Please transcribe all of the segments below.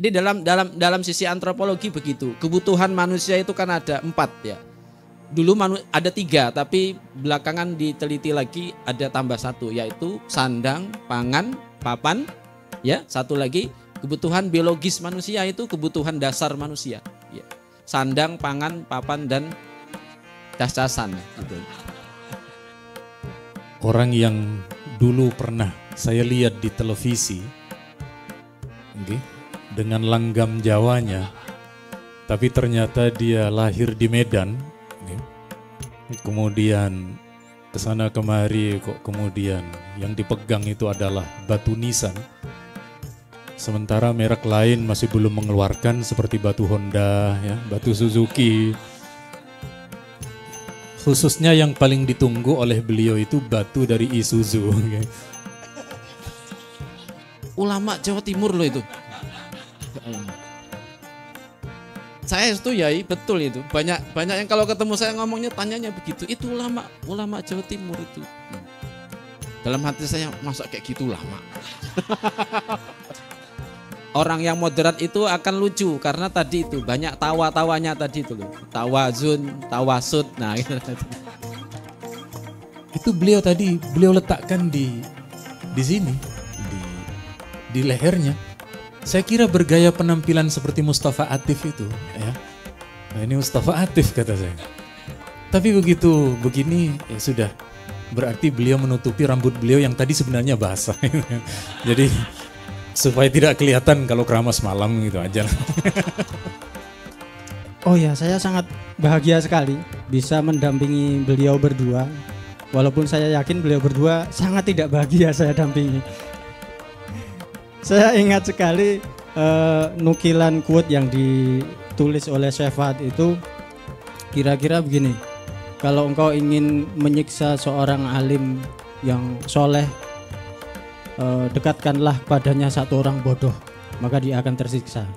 Ini dalam sisi antropologi begitu. Kebutuhan manusia itu kan ada 4 ya. Dulu ada 3, tapi belakangan diteliti lagi ada tambah 1, yaitu sandang, pangan, papan. Ya, satu lagi kebutuhan biologis manusia itu kebutuhan dasar manusia. Ya. Sandang, pangan, papan, dan cas-casan. Gitu. Orang yang dulu pernah saya lihat di televisi, okay, dengan langgam Jawanya, tapi ternyata dia lahir di Medan. Kemudian kesana kemari kok kemudian yang dipegang itu adalah batu nisan. Sementara merek lain masih belum mengeluarkan seperti batu Honda, ya, batu Suzuki. Khususnya yang paling ditunggu oleh beliau itu batu dari Isuzu. Ulama Jawa Timur loh itu. Saya itu ya betul itu. Banyak yang kalau ketemu saya ngomongnya tanyanya begitu. Itu ulama Jawa Timur itu. Dalam hati saya masa kayak gitu lama. Orang yang moderat itu akan lucu karena tadi itu banyak tawa-tawanya tadi itu loh. Tawazun, tawasud. Nah, gitu. Itu beliau letakkan di sini, di lehernya. Saya kira bergaya penampilan seperti Mustafa Atif itu, ya. Nah, ini Mustafa Atif kata saya. Tapi begitu begini ya sudah, berarti beliau menutupi rambut beliau yang tadi sebenarnya basah. Jadi supaya tidak kelihatan kalau keramas malam gitu aja. Oh ya, saya sangat bahagia sekali bisa mendampingi beliau berdua. Walaupun saya yakin beliau berdua sangat tidak bahagia saya dampingi. Saya ingat sekali nukilan quote yang ditulis oleh Syekh Fahad itu kira-kira begini. Kalau engkau ingin menyiksa seorang alim yang soleh, dekatkanlah padanya satu orang bodoh, maka dia akan tersiksa.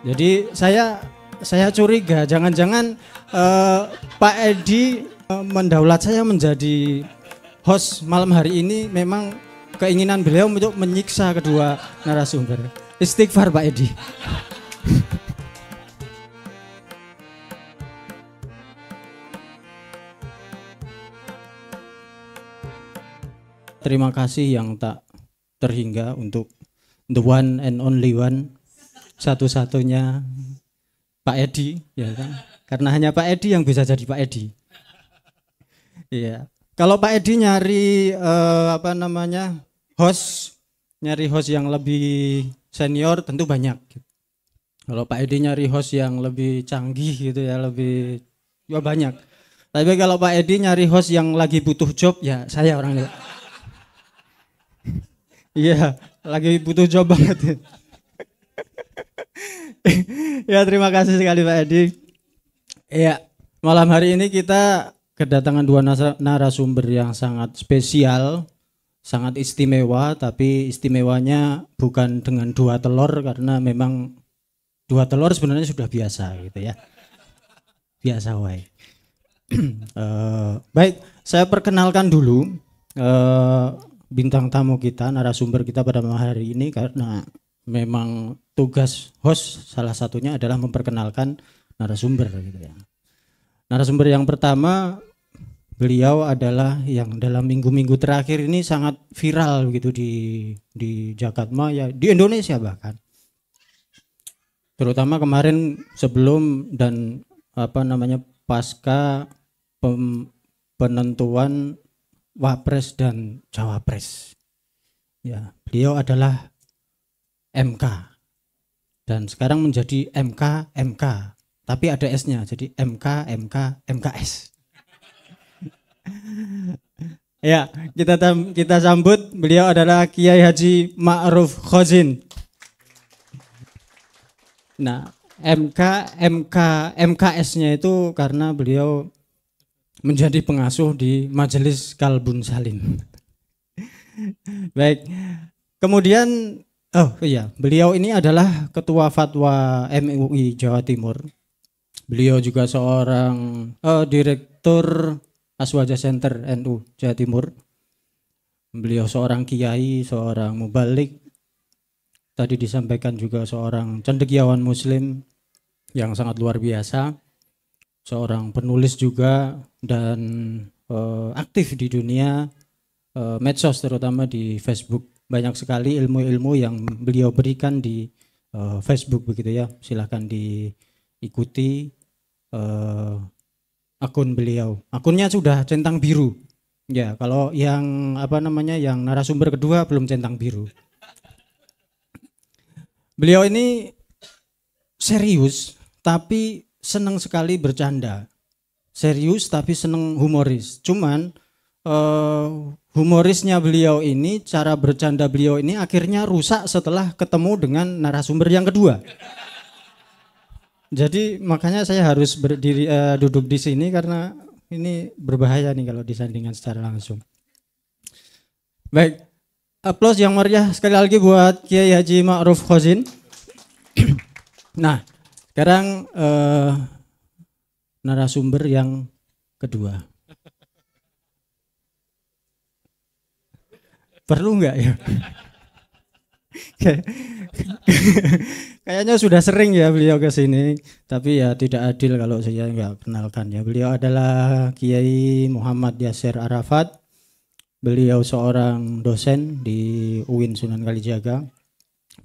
Jadi saya curiga jangan-jangan Pak Edi mendaulat saya menjadi host malam hari ini memang keinginan beliau untuk menyiksa kedua narasumber. Istighfar Pak Edi. Terima kasih yang tak terhingga untuk the one and only one, satu-satunya Pak Edi, ya kan? Karena hanya Pak Edi yang bisa jadi Pak Edi. Iya. Kalau Pak Edi nyari nyari host yang lebih senior tentu banyak. Kalau Pak Edi nyari host yang lebih canggih gitu ya banyak. Tapi kalau Pak Edi nyari host yang lagi butuh job ya saya orangnya. Iya, lagi butuh job banget. Ya terima kasih sekali Pak Edi. Ya malam hari ini kita kedatangan dua narasumber yang sangat spesial, sangat istimewa, tapi istimewanya bukan dengan 2 telur karena memang 2 telur sebenarnya sudah biasa gitu ya. Biasa wae. Baik, saya perkenalkan dulu bintang tamu kita, narasumber kita pada malam hari ini karena memang tugas host salah satunya adalah memperkenalkan narasumber gitu ya. Narasumber yang pertama, beliau adalah yang dalam minggu-minggu terakhir ini sangat viral begitu di Jakarta, di Indonesia bahkan. Terutama kemarin sebelum dan pasca penentuan Wapres dan Cawapres. Ya, beliau adalah MK dan sekarang menjadi MK, tapi ada S-nya jadi MK, MKS. Ya, kita sambut beliau adalah Kiai Haji Ma'ruf Khozin. Nah, MKS-nya itu karena beliau menjadi pengasuh di Majelis Kalbun Salim. Baik. Kemudian beliau ini adalah Ketua Fatwa MUI Jawa Timur. Beliau juga seorang Direktur Aswaja Center NU Jawa Timur. Beliau seorang kiai, seorang mubalik, tadi disampaikan juga seorang cendekiawan muslim yang sangat luar biasa, seorang penulis juga dan aktif di dunia medsos, terutama di Facebook. Banyak sekali ilmu-ilmu yang beliau berikan di Facebook begitu ya. Silahkan diikuti akun beliau. Akunnya sudah centang biru. Ya, kalau yang yang narasumber kedua belum centang biru. Beliau ini serius tapi senang sekali bercanda. Serius tapi senang humoris. Cuman humorisnya beliau ini, cara bercanda beliau ini akhirnya rusak setelah ketemu dengan narasumber yang kedua. Jadi makanya saya harus berdiri duduk di sini karena ini berbahaya nih kalau disandingkan secara langsung. Baik, aplaus yang meriah sekali lagi buat Kiai Haji Ma'ruf Khozin. Nah, sekarang narasumber yang kedua. Perlu nggak ya? Kayaknya sudah sering ya beliau ke sini, tapi ya tidak adil kalau saya nggak kenalkan ya. Beliau adalah Kiai Muhammad Yasir Arafat. Beliau seorang dosen di UIN Sunan Kalijaga.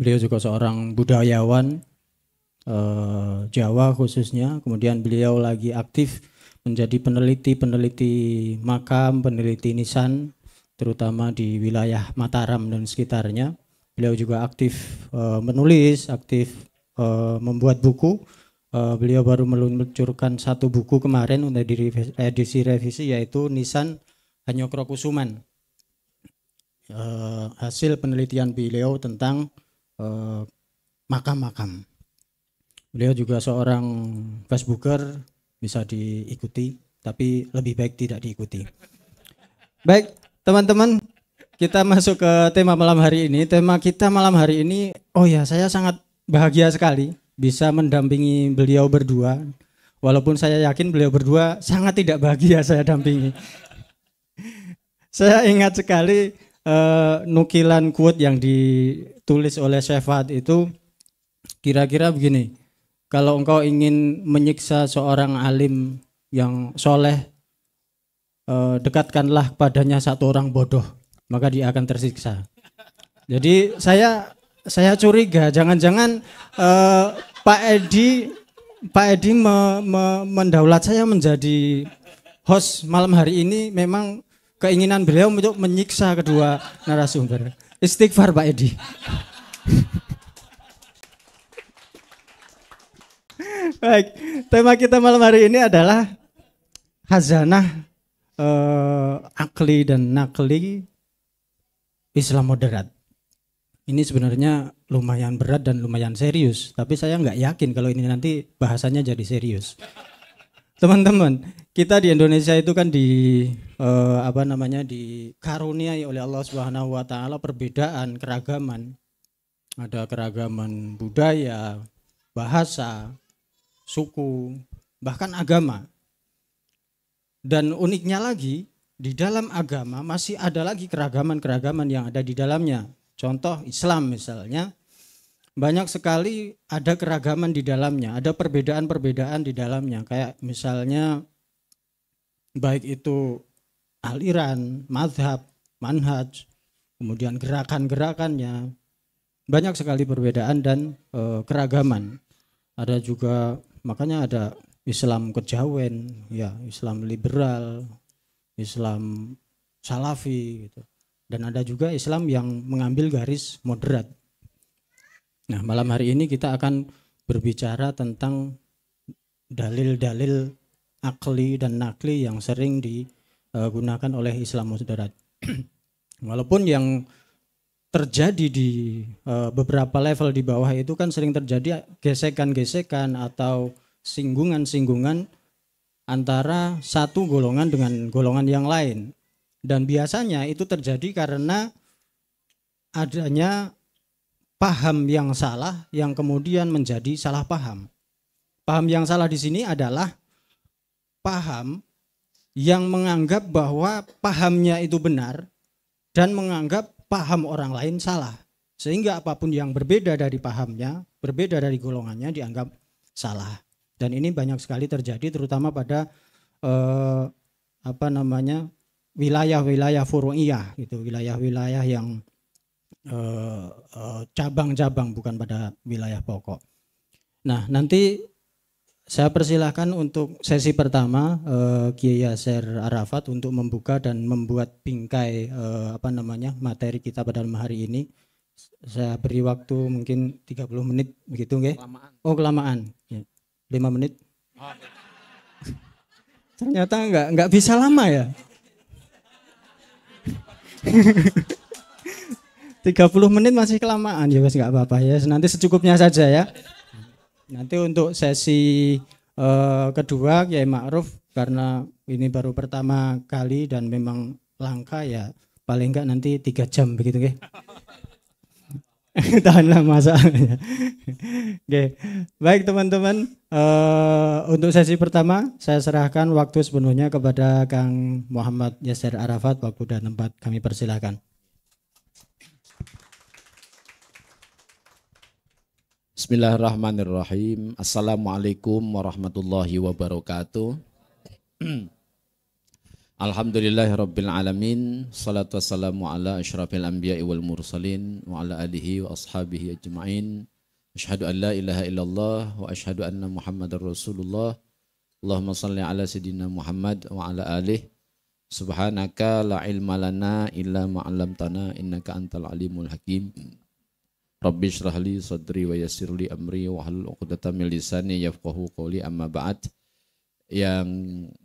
Beliau juga seorang budayawan Jawa khususnya. Kemudian beliau lagi aktif menjadi peneliti makam, peneliti nisan, terutama di wilayah Mataram dan sekitarnya. Beliau juga aktif menulis, aktif membuat buku. Beliau baru meluncurkan satu buku kemarin untuk edisi revisi, yaitu Nisan Hanyokrokusuman. Hasil penelitian beliau tentang makam-makam. Beliau juga seorang Facebooker, bisa diikuti, tapi lebih baik tidak diikuti. Baik, teman-teman, kita masuk ke tema malam hari ini. Tema kita malam hari ini, oh ya, saya sangat bahagia sekali bisa mendampingi beliau berdua. Walaupun saya yakin beliau berdua sangat tidak bahagia saya dampingi. Saya ingat sekali nukilan quote yang ditulis oleh Syekh Fahad itu kira-kira begini. Kalau engkau ingin menyiksa seorang alim yang soleh, dekatkanlah padanya satu orang bodoh, maka dia akan tersiksa. Jadi saya curiga jangan-jangan Pak Edi mendaulat saya menjadi host malam hari ini memang keinginan beliau untuk menyiksa kedua narasumber. Istighfar Pak Edi. Baik, tema kita malam hari ini adalah khazanah akli dan nakli Islam moderat. Ini sebenarnya lumayan berat dan lumayan serius, tapi saya nggak yakin kalau ini nanti bahasanya jadi serius. Teman-teman, kita di Indonesia itu kan dikaruniai oleh Allah Subhanahu wa taala perbedaan, keragaman. Ada keragaman budaya, bahasa, suku, bahkan agama. Dan uniknya lagi, di dalam agama masih ada lagi keragaman-keragaman yang ada di dalamnya. Contoh Islam misalnya, banyak sekali ada keragaman di dalamnya, ada perbedaan-perbedaan di dalamnya. Kayak misalnya baik itu aliran, mazhab, manhaj, kemudian gerakan-gerakannya. Banyak sekali perbedaan dan keragaman. Ada juga, makanya ada Islam kejawen, ya, Islam liberal, Islam salafi gitu. Dan ada juga Islam yang mengambil garis moderat. Nah, malam hari ini kita akan berbicara tentang dalil-dalil akli dan nakli yang sering digunakan oleh Islam moderat. Walaupun yang terjadi di beberapa level di bawah itu kan sering terjadi gesekan-gesekan atau singgungan-singgungan antara satu golongan dengan golongan yang lain. Dan biasanya itu terjadi karena adanya paham yang salah yang kemudian menjadi salah paham. Paham yang salah di sini adalah paham yang menganggap bahwa pahamnya itu benar dan menganggap paham orang lain salah. Sehingga apapun yang berbeda dari pahamnya, berbeda dari golongannya dianggap salah. Dan ini banyak sekali terjadi terutama pada wilayah-wilayah furu'iyah gitu, wilayah-wilayah yang cabang-cabang bukan pada wilayah pokok. Nah, nanti saya persilahkan untuk sesi pertama Kiai Yasser Arafat untuk membuka dan membuat bingkai materi kita pada malam hari ini. Saya beri waktu mungkin 30 menit begitu nggih? Kelamaan. Oh, kelamaan. Ya. 5 menit. Oh. Ternyata enggak bisa lama ya. 30 menit masih kelamaan ya, wes enggak apa-apa ya. Nanti secukupnya saja ya. Nanti untuk sesi kedua Kiai Ma'ruf, karena ini baru pertama kali dan memang langka ya, paling enggak nanti 3 jam begitu nggih. Tahanlah masalahnya. Oke. Baik teman-teman, untuk sesi pertama saya serahkan waktu sepenuhnya kepada Kang Muhammad Yasser Arafat. Waktu dan tempat kami persilahkan. Bismillahirrahmanirrahim. Assalamualaikum warahmatullahi wabarakatuh. Alhamdulillahirabbil alamin. Shalatu wassalamu ala asyrafil anbiya'i wal mursalin wa ala alihi wa ashabihi ajma'in. Asyhadu an la ilaha illallah wa asyhadu anna Muhammadar Rasulullah. Allahumma shalli ala sayidina Muhammad wa ala alihi. Subhanaka la ilma lana illa ma 'allamtana innaka antal alimul hakim. Rabbi shrah li sadri wa yassir li amri wa hlul 'uqdatam min lisani yafqahu qawli, amma ba'd. Yang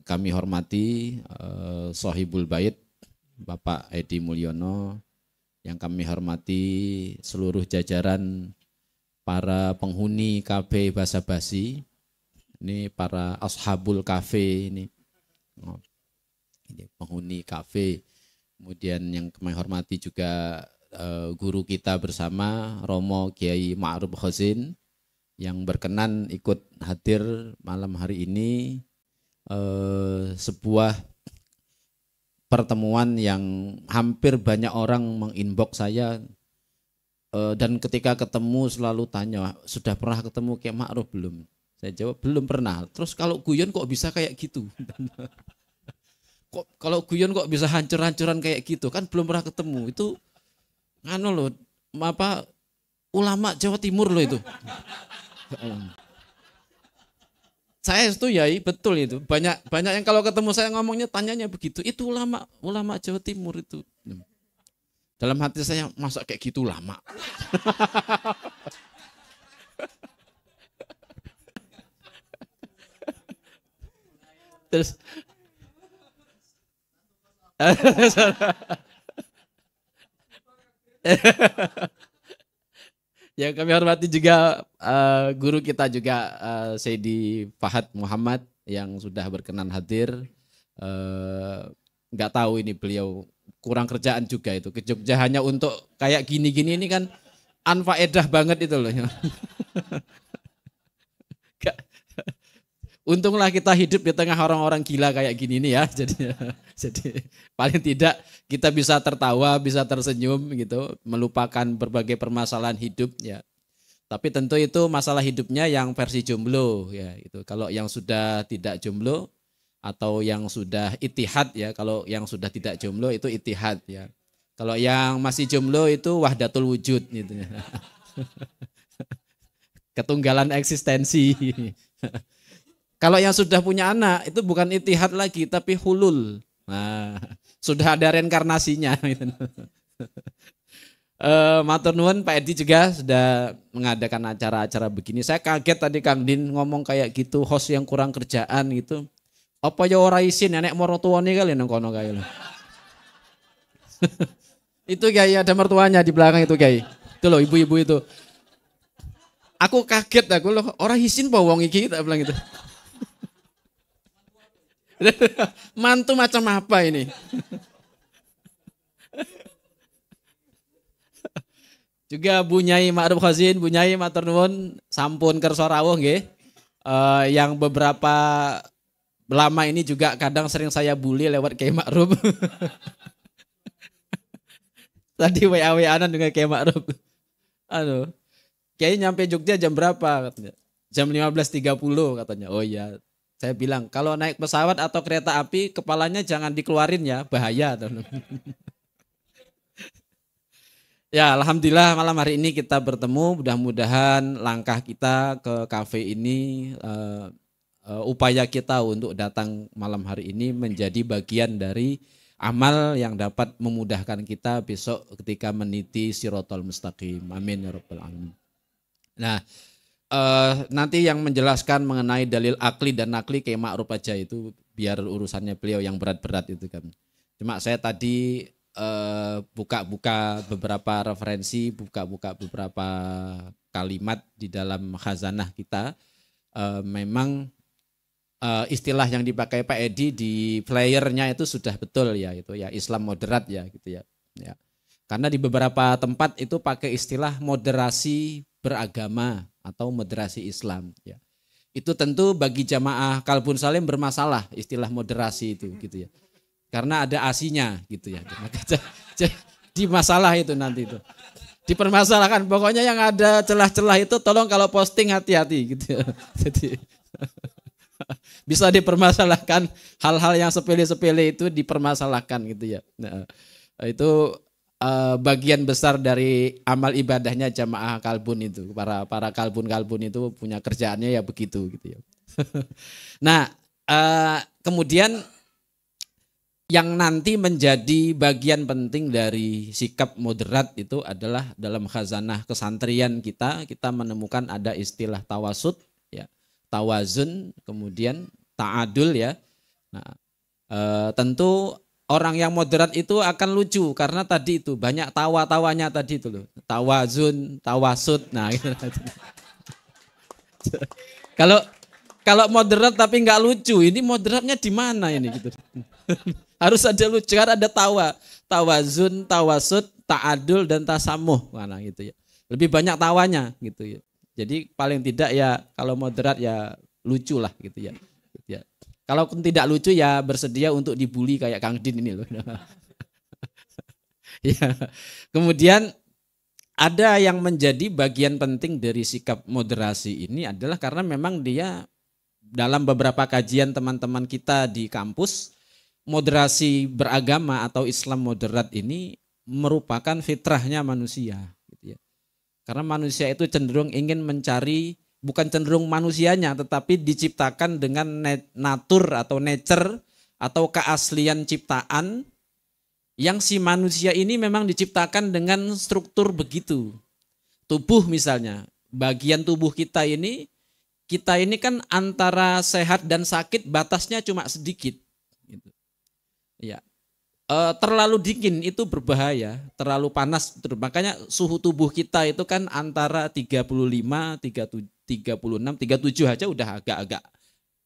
kami hormati Sohibul Bait Bapak Edi Mulyono, yang kami hormati seluruh jajaran para penghuni kafe Basa Basi, ini para ashabul kafe ini penghuni kafe. Kemudian yang kami hormati juga guru kita bersama Romo Kiai Ma'ruf Khozin yang berkenan ikut hadir malam hari ini. Sebuah pertemuan yang hampir banyak orang menginbox saya, dan ketika ketemu selalu tanya, sudah pernah ketemu Kiai Ma'ruf belum? Saya jawab belum pernah. Terus kalau guyon kok bisa kayak gitu? Kalau guyon kok bisa hancur-hancuran kayak gitu? Kan belum pernah ketemu. Itu loh, ulama Jawa Timur loh itu. Saya itu ya betul itu. Banyak yang kalau ketemu saya ngomongnya tanyanya begitu. Itu ulama Jawa Timur itu. Dalam hati saya, masa kayak gitu lama. Terus yang kami hormati juga guru kita juga Sayyidi Fahad Muhammad yang sudah berkenan hadir. Nggak tahu ini beliau kurang kerjaan juga itu ke Jogja hanya untuk kayak gini-gini ini kan anfaedah banget itu loh. Untunglah kita hidup di tengah orang-orang gila kayak gini nih ya. Jadi paling tidak kita bisa tertawa, bisa tersenyum gitu, melupakan berbagai permasalahan hidup ya. Tapi tentu itu masalah hidupnya yang versi jomblo ya itu. Kalau yang sudah tidak jomblo atau yang sudah itihad ya, kalau yang sudah tidak jomblo itu itihad ya. Kalau yang masih jomblo itu wahdatul wujud gitu ya. Ketunggalan eksistensi. Kalau yang sudah punya anak itu bukan itihad lagi tapi hulul. Nah, sudah ada reinkarnasinya. Matur nuwun Pak Edi juga sudah mengadakan acara-acara begini. Saya kaget tadi Kang Din ngomong kayak gitu, host yang kurang kerjaan gitu. Apa ya ora isin nenek mertuane kali nang kono kae. Itu Kiai ada mertuanya di belakang itu Kiai. Itu loh ibu-ibu itu. Aku kaget aku loh, orang isin apa wong iki tak bilang gitu. Mantu macam apa ini? Juga Bu Nyai Ma'ruf Khozin, Bu Nyai matur nuwun sampun kersa rawuh nggih. Yang beberapa lama ini juga kadang sering saya bully lewat Kiai Ma'ruf. Tadi WA-WA-an dengan Kiai Ma'ruf. Aduh, Kiai nyampe Jogja jam berapa katanya? Jam 15.30 katanya. Oh iya. Saya bilang, kalau naik pesawat atau kereta api kepalanya jangan dikeluarin ya, bahaya. Ya, alhamdulillah malam hari ini kita bertemu. Mudah-mudahan langkah kita ke kafe ini, upaya kita untuk datang malam hari ini menjadi bagian dari amal yang dapat memudahkan kita besok ketika meniti Sirotol Mustaqim. Amin ya rabbal alamin. Nah, nanti yang menjelaskan mengenai dalil akli dan nakli kayak ma'ruf aja itu biar urusannya beliau yang berat-berat itu kan. Cuma saya tadi buka-buka beberapa referensi, buka-buka beberapa kalimat di dalam khazanah kita. Memang istilah yang dipakai Pak Edi di flyernya itu sudah betul ya, itu ya Islam moderat ya gitu ya. Ya. Karena di beberapa tempat itu pakai istilah moderasi beragama atau moderasi Islam ya. Itu tentu bagi jamaah Kalbun Salim bermasalah istilah moderasi itu gitu ya. Karena ada asinya gitu ya. Di masalah itu nanti itu. Dipermasalahkan. Pokoknya yang ada celah-celah itu tolong kalau posting hati-hati gitu ya. Jadi bisa dipermasalahkan hal-hal yang sepele-sepele itu dipermasalahkan gitu ya. Nah, itu bagian besar dari amal ibadahnya jamaah Kalbun itu. Para Kalbun itu punya kerjaannya ya begitu gitu ya. Nah, kemudian yang nanti menjadi bagian penting dari sikap moderat itu adalah dalam khazanah kesantrian kita menemukan ada istilah tawasud ya, tawazun, kemudian ta'adul ya. Nah, tentu orang yang moderat itu akan lucu karena tadi itu banyak tawa-tawanya tadi itu loh. Tawazun, tawasud. Nah, gitu. Kalau moderat tapi nggak lucu, ini moderatnya di mana ini gitu. Harus ada lucu, kan ada tawa, tawazun, tawasud, ta'adul dan tasamuh, mana gitu ya. Lebih banyak tawanya gitu ya. Jadi paling tidak ya kalau moderat ya lucu lah gitu ya. Gitu ya. Kalau tidak lucu ya bersedia untuk dibully kayak Kang Din ini loh. Ya. Kemudian ada yang menjadi bagian penting dari sikap moderasi ini adalah karena memang dia dalam beberapa kajian teman-teman kita di kampus, moderasi beragama atau Islam moderat ini merupakan fitrahnya manusia. Gitu ya. Karena manusia itu cenderung ingin mencari, bukan cenderung manusianya, tetapi diciptakan dengan natur atau nature atau keaslian ciptaan yang si manusia ini memang diciptakan dengan struktur begitu. Tubuh misalnya, bagian tubuh kita ini kan antara sehat dan sakit batasnya cuma sedikit. Gitu. Ya, terlalu dingin itu berbahaya, terlalu panas, makanya suhu tubuh kita itu kan antara 35, 36, 37 aja udah agak-agak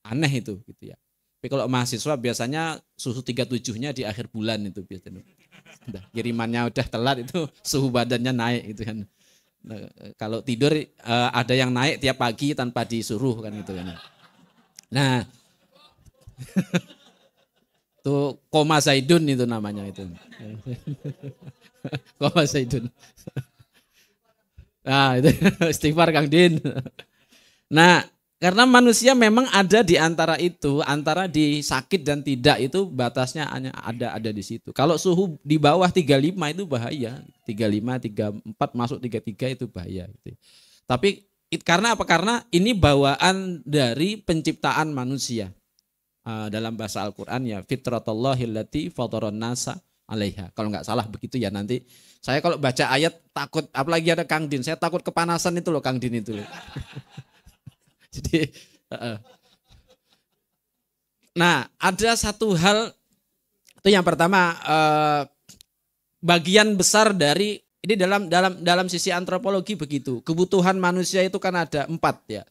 aneh itu gitu ya. Tapi kalau mahasiswa biasanya suhu 37-nya di akhir bulan itu biasanya. Udah, kirimannya udah telat itu suhu badannya naik gitu kan. Nah, kalau tidur ada yang naik tiap pagi tanpa disuruh kan gitu kan. Nah, itu koma Zaidun itu namanya itu. Koma Zaidun. Nah, itu istighfar Kang Din. Nah, karena manusia memang ada di antara itu, antara di sakit dan tidak itu batasnya hanya ada di situ. Kalau suhu di bawah 35 itu bahaya. 35, 34 masuk 33 itu bahaya gitu. Tapi karena apa? Karena ini bawaan dari penciptaan manusia. Dalam bahasa Al-Quran ya fitratullahillati fataron nasa alaiha. Kalau nggak salah begitu ya nanti. Saya kalau baca ayat takut, apalagi ada Kang Din, saya takut kepanasan itu loh Kang Din itu loh. Jadi, nah ada satu hal itu yang pertama bagian besar dari ini dalam sisi antropologi begitu. Kebutuhan manusia itu kan ada 4 ya.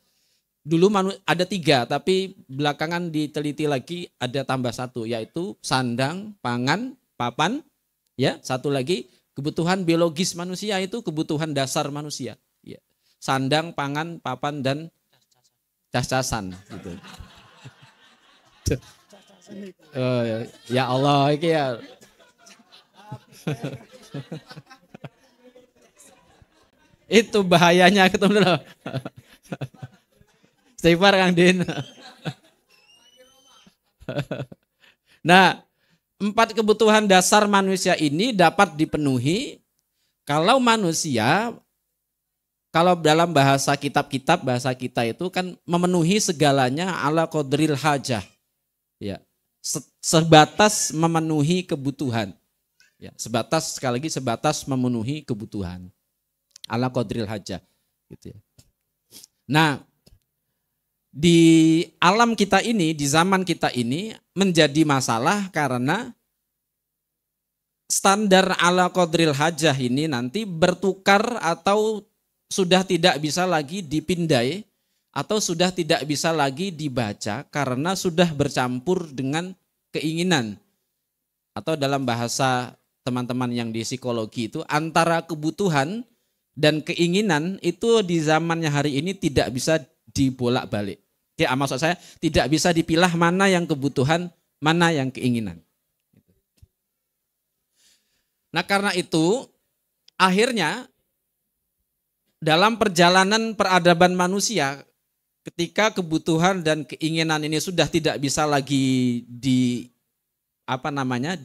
Dulu ada 3, tapi belakangan diteliti lagi ada tambah 1, yaitu sandang, pangan, papan. Ya, satu lagi kebutuhan biologis manusia itu kebutuhan dasar manusia. Ya. Sandang, pangan, papan dan cas-casan. Gitu. Ya Allah, ini ya. Itu bahayanya ketemu loh. Istighfar Kang Din. Nah, 4 kebutuhan dasar manusia ini dapat dipenuhi kalau manusia, kalau dalam bahasa kitab-kitab, bahasa kita itu kan memenuhi segalanya ala qadril hajah. Ya, sebatas memenuhi kebutuhan. Ya, sebatas, sekali lagi sebatas memenuhi kebutuhan. Ala qadril hajah gitu ya. Nah, di alam kita ini, di zaman kita ini menjadi masalah karena standar ala qadril hajah ini nanti bertukar atau sudah tidak bisa lagi dipindai atau sudah tidak bisa lagi dibaca karena sudah bercampur dengan keinginan. Atau dalam bahasa teman-teman yang di psikologi itu antara kebutuhan dan keinginan itu di zamannya hari ini tidak bisa dibolak-balik. Ya, maksud saya tidak bisa dipilah mana yang kebutuhan, mana yang keinginan. Nah, karena itu akhirnya dalam perjalanan peradaban manusia ketika kebutuhan dan keinginan ini sudah tidak bisa lagi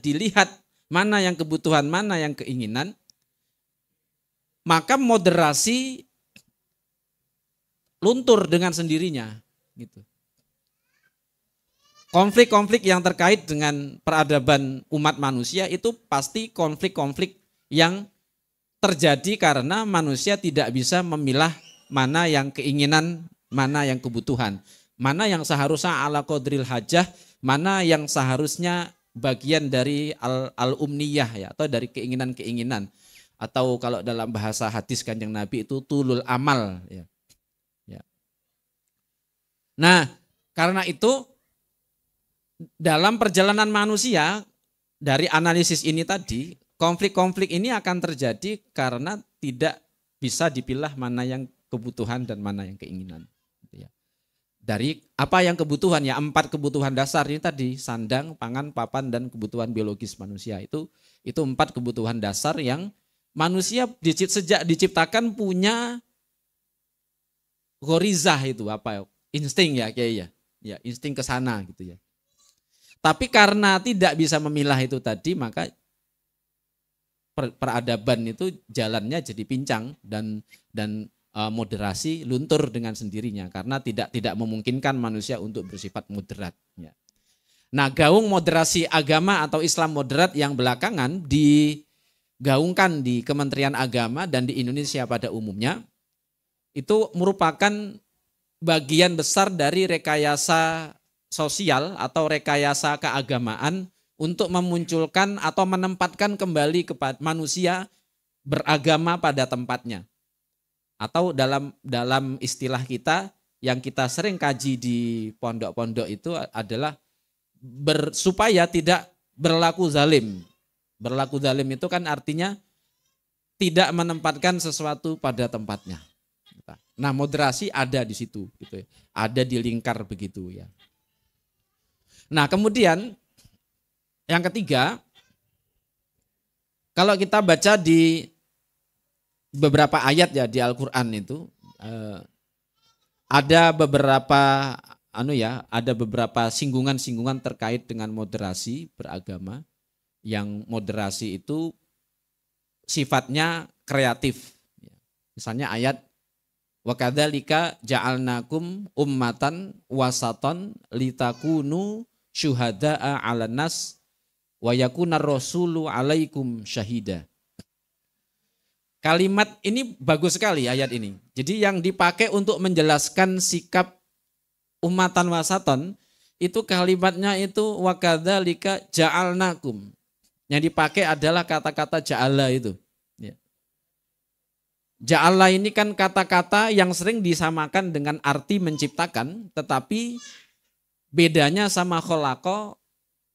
dilihat mana yang kebutuhan, mana yang keinginan, maka moderasi luntur dengan sendirinya gitu. Konflik-konflik yang terkait dengan peradaban umat manusia itu pasti konflik-konflik yang terjadi karena manusia tidak bisa memilah mana yang keinginan, mana yang kebutuhan, mana yang seharusnya ala qadril hajah, mana yang seharusnya bagian dari al-umniyah ya, atau dari keinginan-keinginan, atau kalau dalam bahasa hadis Kanjeng Nabi itu tulul amal ya. Nah, karena itu dalam perjalanan manusia dari analisis ini tadi, konflik-konflik ini akan terjadi karena tidak bisa dipilah mana yang kebutuhan dan mana yang keinginan. Dari apa yang kebutuhan ya, 4 kebutuhan dasar ini tadi, sandang, pangan, papan, dan kebutuhan biologis manusia itu 4 kebutuhan dasar yang manusia sejak diciptakan punya ghorizah itu apa? Insting ya kayak ya, insting ke sana gitu ya. Tapi karena tidak bisa memilah itu tadi, maka peradaban itu jalannya jadi pincang dan moderasi luntur dengan sendirinya karena tidak memungkinkan manusia untuk bersifat moderat. Ya. Nah, gaung moderasi agama atau Islam moderat yang belakangan digaungkan di Kementerian Agama dan di Indonesia pada umumnya itu merupakan bagian besar dari rekayasa sosial atau rekayasa keagamaan untuk memunculkan atau menempatkan kembali kepada manusia beragama pada tempatnya. Atau dalam istilah kita yang kita sering kaji di pondok-pondok itu adalah supaya tidak berlaku zalim. Berlaku zalim itu kan artinya tidak menempatkan sesuatu pada tempatnya. Nah, moderasi ada di situ gitu ya. Ada di lingkar begitu ya. Nah, kemudian yang ketiga, kalau kita baca di beberapa ayat ya di Al-Qur'an itu ada beberapa ada beberapa singgungan-singgungan terkait dengan moderasi beragama, yang moderasi itu sifatnya kreatif. Misalnya ayat wa kadzalika ja'alnakum ummatan wasatan litakunu syuhada'a 'alan nas wa yakunar rasulu 'alaikum syahida. Kalimat ini bagus sekali ayat ini. Jadi yang dipakai untuk menjelaskan sikap ummatan wasaton itu kalimatnya itu wa kadzalika ja'alnakum. Yang dipakai adalah kata-kata ja'ala itu. Ja'ala ini kan kata-kata yang sering disamakan dengan arti menciptakan, tetapi bedanya sama kholaqa,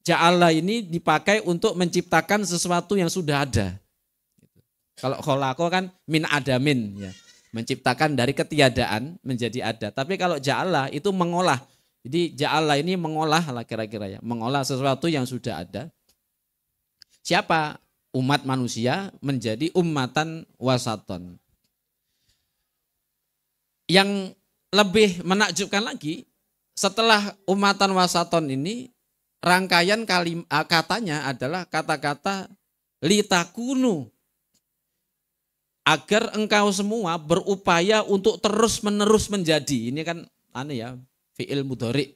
ja'ala ini dipakai untuk menciptakan sesuatu yang sudah ada. Kalau kholaqa kan min adamin, ya, menciptakan dari ketiadaan menjadi ada. Tapi kalau ja'ala itu mengolah. Jadi ja'ala ini mengolah lah kira-kira ya, mengolah sesuatu yang sudah ada. Siapa? Umat manusia menjadi ummatan wasaton. Yang lebih menakjubkan lagi, setelah umatan wasaton ini, rangkaian katanya adalah kata-kata litakunu, agar engkau semua berupaya untuk terus-menerus menjadi. Ini kan fi'il mudhari.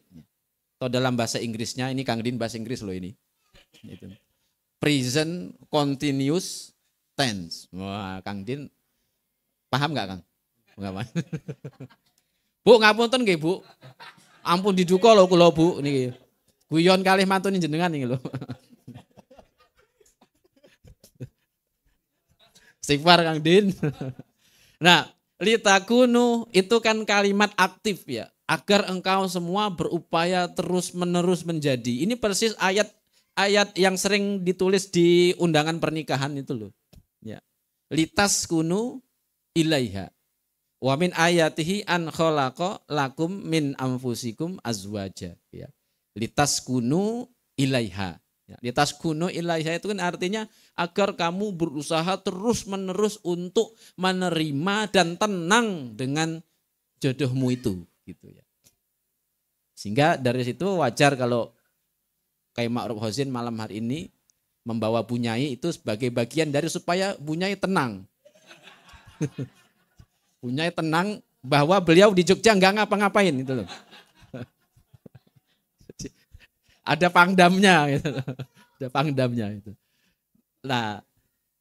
Atau dalam bahasa Inggrisnya, ini Kang Din bahasa Inggris loh ini. Present continuous tense. Wah, Kang Din paham nggak Kang? Nggak paham. Bu, ngapunten nggih, Bu. Ampun diduka lho kula, Bu, niki. Guyon kalih mantun jenengan niki lho. Istighfar Kang Din. Nah, litakunu itu kan kalimat aktif ya. Agar engkau semua berupaya terus-menerus menjadi. Ini persis ayat yang sering ditulis di undangan pernikahan itu loh. Ya. Litas kunu ilaiha. Wa min ayatihi an khalaqa lakum min anfusikum azwaja. Ya. Litas kunu ilaiha. Ya. Litas kunu ilaiha itu kan artinya agar kamu berusaha terus-menerus untuk menerima dan tenang dengan jodohmu itu. Gitu ya. Sehingga dari situ wajar kalau kayak Ma'ruf Hozin malam hari ini membawa Bunyai itu sebagai bagian dari supaya Bunyai tenang. Bunyai tenang bahwa beliau di Jogja enggak ngapa-ngapain itu loh. Ada pangdamnya gitu. Ada pangdamnya itu. Nah,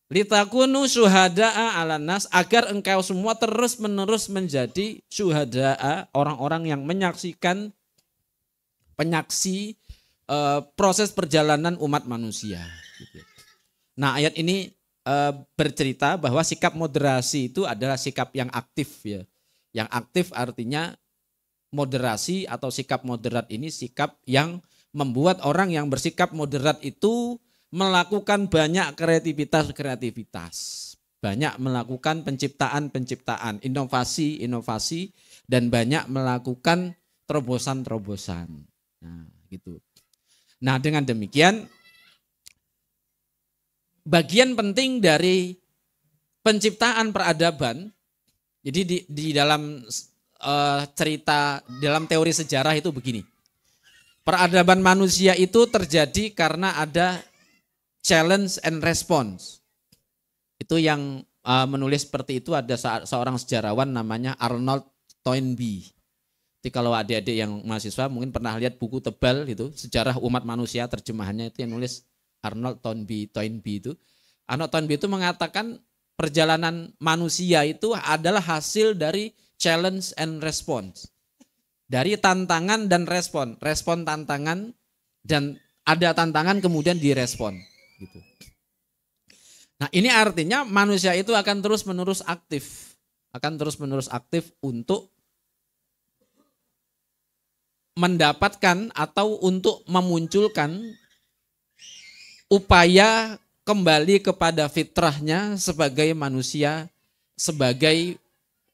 litakunu syuhada'a 'alan nas, agar engkau semua terus-menerus menjadi syuhada'a, orang-orang yang menyaksikan penyaksi proses perjalanan umat manusia. Nah, ayat ini bercerita bahwa sikap moderasi itu adalah sikap yang aktif ya. Yang aktif artinya moderasi atau sikap moderat ini sikap yang membuat orang yang bersikap moderat itu melakukan banyak kreativitas, banyak melakukan penciptaan, inovasi, dan banyak melakukan terobosan. Nah, gitu. Nah, dengan demikian bagian penting dari penciptaan peradaban, jadi di dalam cerita, dalam teori sejarah itu begini. Peradaban manusia itu terjadi karena ada challenge and response. Itu yang menulis seperti itu ada seorang sejarawan namanya Arnold Toynbee. Jadi kalau adik-adik yang mahasiswa mungkin pernah lihat buku tebal itu, Sejarah Umat Manusia, terjemahannya itu yang nulis Arnold Toynbee itu. Arnold Toynbee itu mengatakan perjalanan manusia itu adalah hasil dari challenge and response. Dari tantangan dan respon tantangan, dan ada tantangan kemudian direspon gitu. Nah, ini artinya manusia itu akan terus-menerus aktif untuk mendapatkan atau untuk memunculkan upaya kembali kepada fitrahnya sebagai manusia, sebagai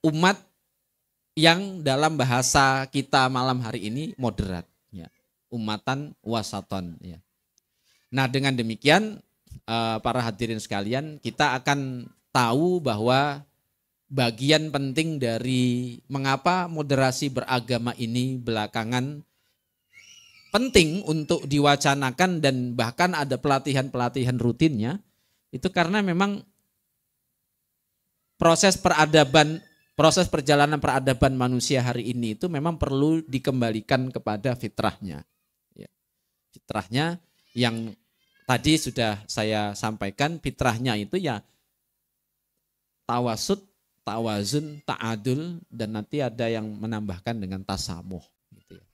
umat yang dalam bahasa kita malam hari ini moderat, ya. Umatan wasaton. Ya. Nah, dengan demikian para hadirin sekalian, kita akan tahu bahwa bagian penting dari mengapa moderasi beragama ini belakangan penting untuk diwacanakan dan bahkan ada pelatihan-pelatihan rutinnya, itu karena memang proses perjalanan peradaban manusia hari ini itu memang perlu dikembalikan kepada fitrahnya. Ya. Fitrahnya yang tadi sudah saya sampaikan, fitrahnya itu ya tawasud, tawazun, ta'adul, dan nanti ada yang menambahkan dengan tasamuh. Gitu ya.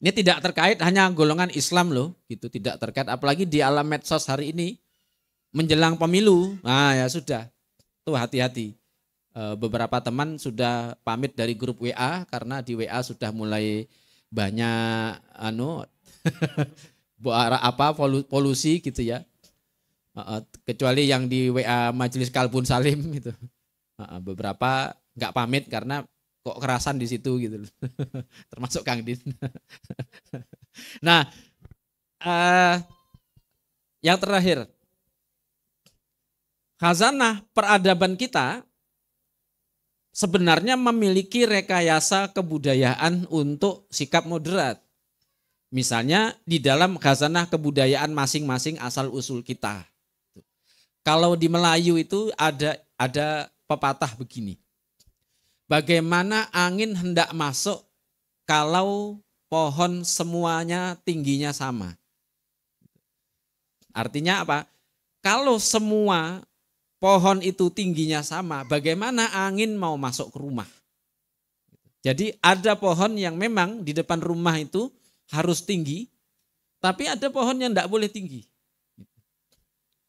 Ini tidak terkait hanya golongan Islam loh, gitu, tidak terkait. Apalagi di alam medsos hari ini menjelang pemilu, nah ya sudah, tuh hati-hati. Beberapa teman sudah pamit dari grup WA karena di WA sudah mulai banyak polusi gitu ya. Kecuali yang di WA Majelis Kalbun Salim itu. Beberapa nggak pamit karena kok kerasan di situ gitu. Termasuk Kang Din. Nah, yang terakhir, khazanah peradaban kita sebenarnya memiliki rekayasa kebudayaan untuk sikap moderat. Misalnya di dalam khazanah kebudayaan masing-masing asal usul kita. Kalau di Melayu itu ada pepatah begini. Bagaimana angin hendak masuk kalau pohon semuanya tingginya sama? Artinya apa? Kalau semua pohon itu tingginya sama, bagaimana angin mau masuk ke rumah? Jadi ada pohon yang memang di depan rumah itu harus tinggi, tapi ada pohon yang tidak boleh tinggi.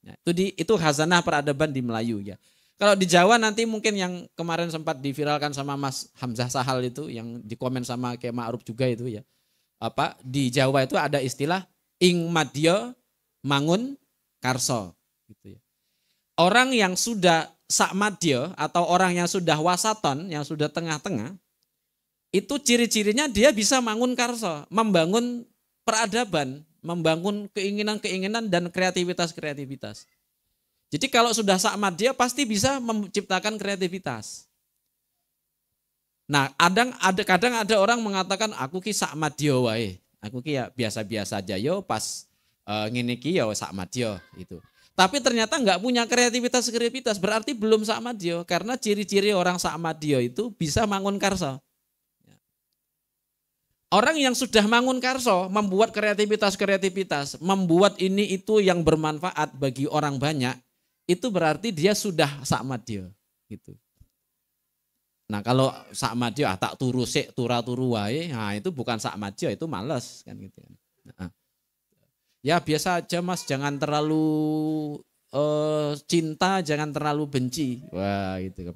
Nah, itu khazanah peradaban di Melayu ya. Kalau di Jawa nanti mungkin yang kemarin sempat diviralkan sama Mas Hamzah Sahal itu, yang dikomen sama Kiai Ma'ruf juga itu ya. Apa di Jawa itu ada istilah ing madya mangun karso gitu ya. Orang yang sudah sakmadya atau orang yang sudah wasaton, yang sudah tengah-tengah, itu ciri-cirinya dia bisa mangun karso, membangun peradaban, membangun keinginan-keinginan dan kreativitas-kreativitas. Jadi kalau sudah sakmadya pasti bisa menciptakan kreativitas. Nah, kadang ada orang mengatakan aku ki sakmadya wae. Aku ki ya biasa-biasa aja yo pas ngene ki ya sakmadya itu. Tapi ternyata enggak punya kreativitas, berarti belum sakmadya karena ciri-ciri orang sakmadya itu bisa mangun karso. Orang yang sudah mangun karso, membuat kreativitas, membuat ini itu yang bermanfaat bagi orang banyak, itu berarti dia sudah sakmadya gitu. Nah, kalau sakmadya tak turu sik turu wae, nah itu bukan sakmadya, itu males kan gitu. Nah, ya biasa aja Mas, jangan terlalu cinta, jangan terlalu benci. Wah, gitu.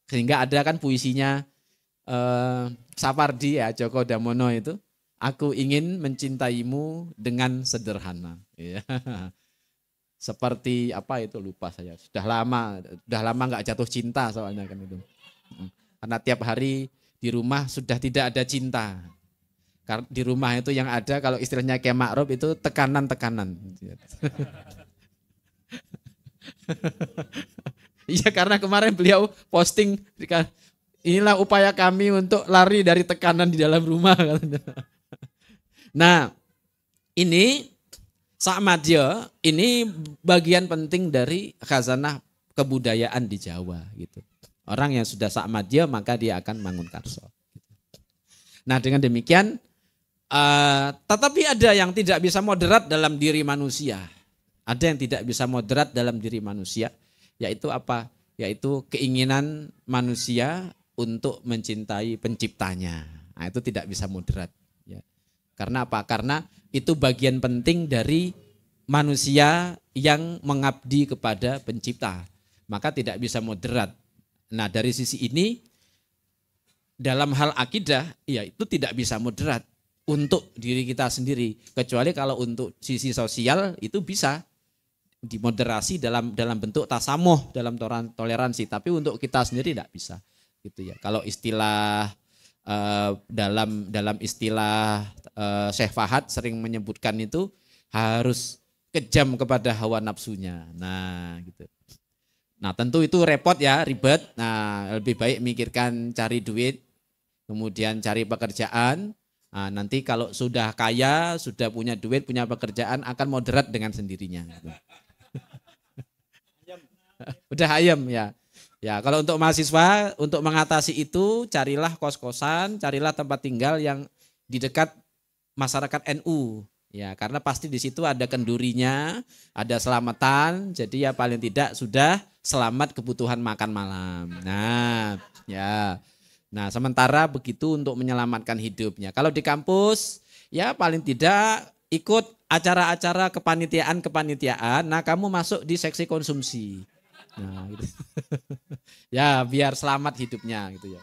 Sehingga ada kan puisinya Sapardi ya, Djoko Damono itu, aku ingin mencintaimu dengan sederhana. Ya. Seperti apa itu lupa saya. Sudah lama nggak jatuh cinta soalnya kan itu. Karena tiap hari di rumah sudah tidak ada cinta. Karena di rumah itu yang ada kalau istilahnya Kiai Ma'ruf itu tekanan-tekanan. Iya karena kemarin beliau posting inilah upaya kami untuk lari dari tekanan di dalam rumah. Nah, ini sakmadya ini bagian penting dari khazanah kebudayaan di Jawa gitu. Orang yang sudah sakmadya maka dia akan mangun karso. Nah, dengan demikian tetapi ada yang tidak bisa moderat dalam diri manusia. Ada yang tidak bisa moderat dalam diri manusia, yaitu apa? Yaitu keinginan manusia untuk mencintai penciptanya. Nah, itu tidak bisa moderat. Ya. Karena apa? Karena itu bagian penting dari manusia yang mengabdi kepada pencipta. Maka tidak bisa moderat. Nah, dari sisi ini, dalam hal akidah, ya itu tidak bisa moderat untuk diri kita sendiri. Kecuali kalau untuk sisi sosial, itu bisa dimoderasi dalam bentuk tasamuh, dalam toleransi. Tapi untuk kita sendiri tidak bisa. Gitu ya. Kalau istilah dalam istilah Syekh Fahad sering menyebutkan itu harus kejam kepada hawa nafsunya. Nah, gitu. Nah, tentu itu repot ya, ribet. Nah, lebih baik mikirkan cari duit, kemudian cari pekerjaan. Nah, nanti kalau sudah kaya, sudah punya duit, punya pekerjaan akan moderat dengan sendirinya. Gitu. Udah ayam ya. Ya, kalau untuk mahasiswa, untuk mengatasi itu, carilah kos-kosan, carilah tempat tinggal yang di dekat masyarakat NU. Ya, karena pasti di situ ada kendurinya, ada selamatan, jadi ya paling tidak sudah selamat kebutuhan makan malam. Nah, ya. Nah, sementara begitu untuk menyelamatkan hidupnya. Kalau di kampus, ya paling tidak ikut acara-acara kepanitiaan, nah kamu masuk di seksi konsumsi. Nah, gitu. Ya biar selamat hidupnya gitu ya.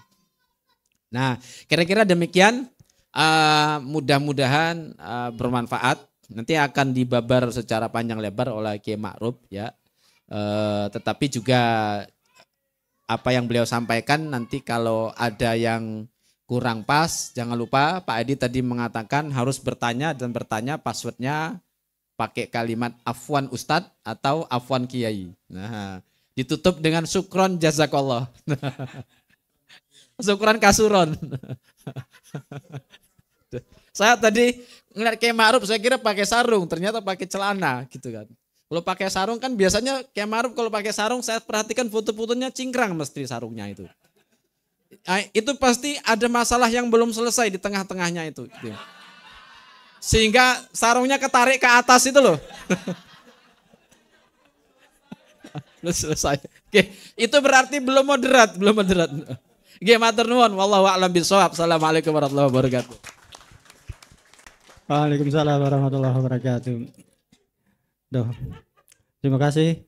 Nah kira-kira demikian, mudah-mudahan bermanfaat. Nanti akan dibabar secara panjang lebar oleh Kiai Ma'ruf ya. Tetapi juga apa yang beliau sampaikan nanti kalau ada yang kurang pas, jangan lupa Pak Edi tadi mengatakan harus bertanya dan bertanya passwordnya pakai kalimat afwan Ustadz atau afwan Kiai. Nah, ditutup dengan syukron jazakallah. Syukuran kasuron. Saya tadi ngeliat Kiai Ma'ruf, saya kira pakai sarung, ternyata pakai celana gitu kan. Kalau pakai sarung kan biasanya Kiai Ma'ruf kalau pakai sarung saya perhatikan foto-fotonya cingkrang mesti sarungnya itu. Itu pasti ada masalah yang belum selesai di tengah-tengahnya itu. Gitu. Sehingga sarungnya ketarik ke atas itu loh. Selesai. Oke, itu berarti belum moderat. Oke, matur nuwun, wallahu a'lam bishawab. Assalamualaikum warahmatullahi wabarakatuh. Waalaikumsalam warahmatullahi wabarakatuh. Duh. Terima kasih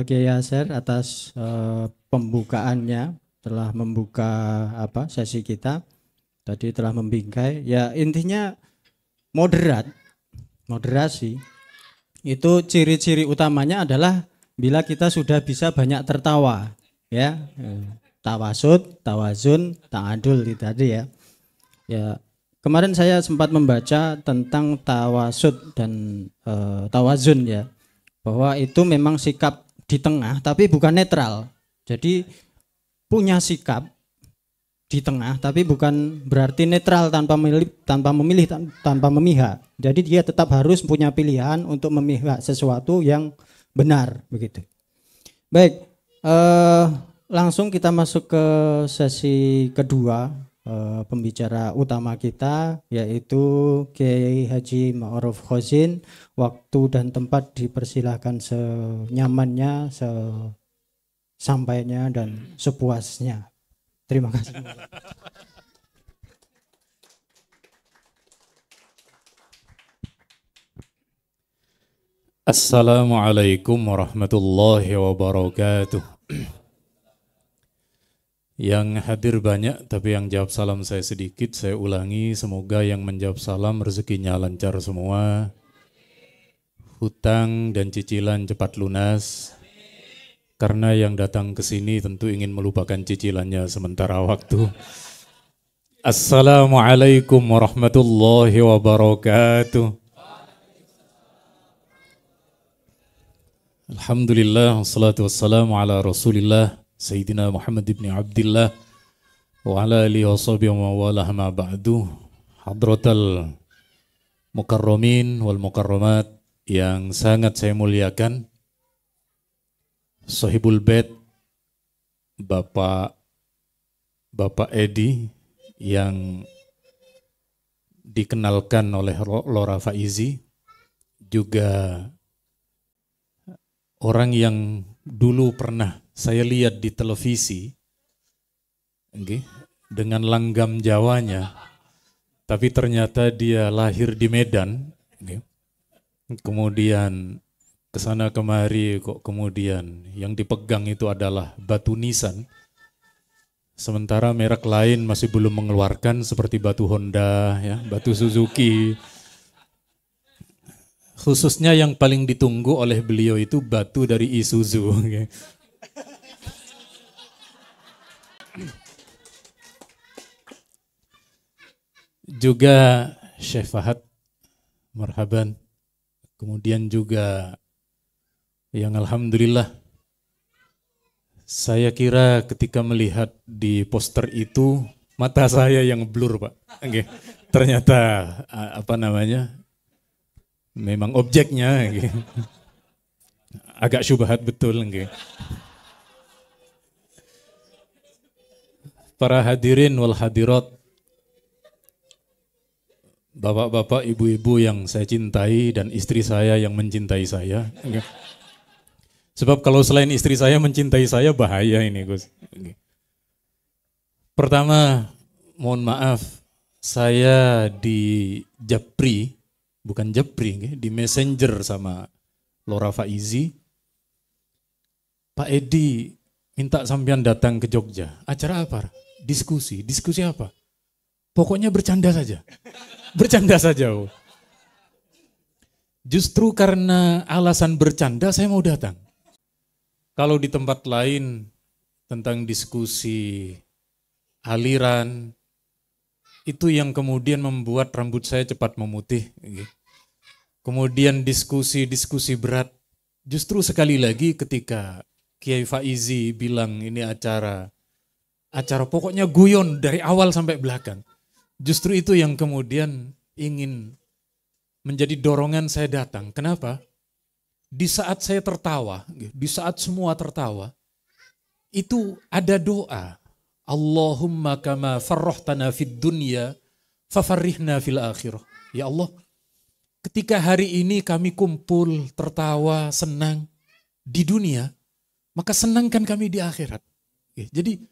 Kiai Yasser atas pembukaannya, telah membuka sesi kita. Tadi telah membingkai. Ya intinya moderasi. Itu ciri-ciri utamanya adalah bila kita sudah bisa banyak tertawa, ya. Tawasud, tawazun, ta'adul itu tadi ya. Ya. Kemarin saya sempat membaca tentang tawasud dan tawazun ya, bahwa itu memang sikap di tengah tapi bukan netral. Jadi punya sikap di tengah tapi bukan berarti netral tanpa memilih tanpa memihak. Jadi dia tetap harus punya pilihan untuk memihak sesuatu yang benar begitu. Baik, langsung kita masuk ke sesi kedua. Pembicara utama kita yaitu Kiai Haji Ma'ruf Khozin. Waktu dan tempat dipersilahkan senyamannya, sesampainya dan sepuasnya. Terima kasih. Assalamualaikum warahmatullahi wabarakatuh. Yang hadir banyak, tapi yang jawab salam saya sedikit. Saya ulangi, semoga yang menjawab salam rezekinya lancar semua. Hutang dan cicilan cepat lunas. Karena yang datang ke sini tentu ingin melupakan cicilannya sementara waktu. Assalamualaikum warahmatullahi wabarakatuh. Alhamdulillah, wassalatu wassalamu ala rasulillah. Sayyidina Muhammad ibn Abdillah wa ala alihi wa sahbihi wa mawalah ma ba'du. Hadratal mukarramin wal mukarramat yang sangat saya muliakan, Sahibul Bait Bapak Edi yang dikenalkan oleh Lora Faizi, juga orang yang dulu pernah saya lihat di televisi, dengan langgam Jawanya, tapi ternyata dia lahir di Medan, kemudian kesana kemari kok kemudian yang dipegang itu adalah batu nisan, sementara merek lain masih belum mengeluarkan seperti batu Honda, ya, batu Suzuki. Khususnya yang paling ditunggu oleh beliau itu batu dari Isuzu. Juga Syekh Fahad, marhaban. Kemudian juga yang alhamdulillah, saya kira ketika melihat di poster itu mata saya yang blur, Pak. Ternyata memang objeknya agak syubhat betul. Para hadirin wal hadirat, bapak-bapak, ibu-ibu yang saya cintai dan istri saya yang mencintai saya. Sebab kalau selain istri saya mencintai saya bahaya ini, Gus. Pertama, mohon maaf, saya di Japri, bukan Japri, di Messenger sama Lora Faizi. Pak Edi minta sampean datang ke Jogja. Acara apa? Diskusi apa? Pokoknya bercanda saja. Bercanda saja. Justru karena alasan bercanda saya mau datang. Kalau di tempat lain tentang diskusi aliran, itu yang kemudian membuat rambut saya cepat memutih. Kemudian diskusi berat. Justru sekali lagi ketika Kiai Faizi bilang ini acara acara pokoknya guyon dari awal sampai belakang. Justru itu yang kemudian ingin menjadi dorongan saya datang. Kenapa? Di saat saya tertawa, di saat semua tertawa, itu ada doa. Allahumma kama farrohtana fid dunya fafarrihna fil akhirah. Ya Allah, ketika hari ini kami kumpul, tertawa, senang di dunia, maka senangkan kami di akhirat. Jadi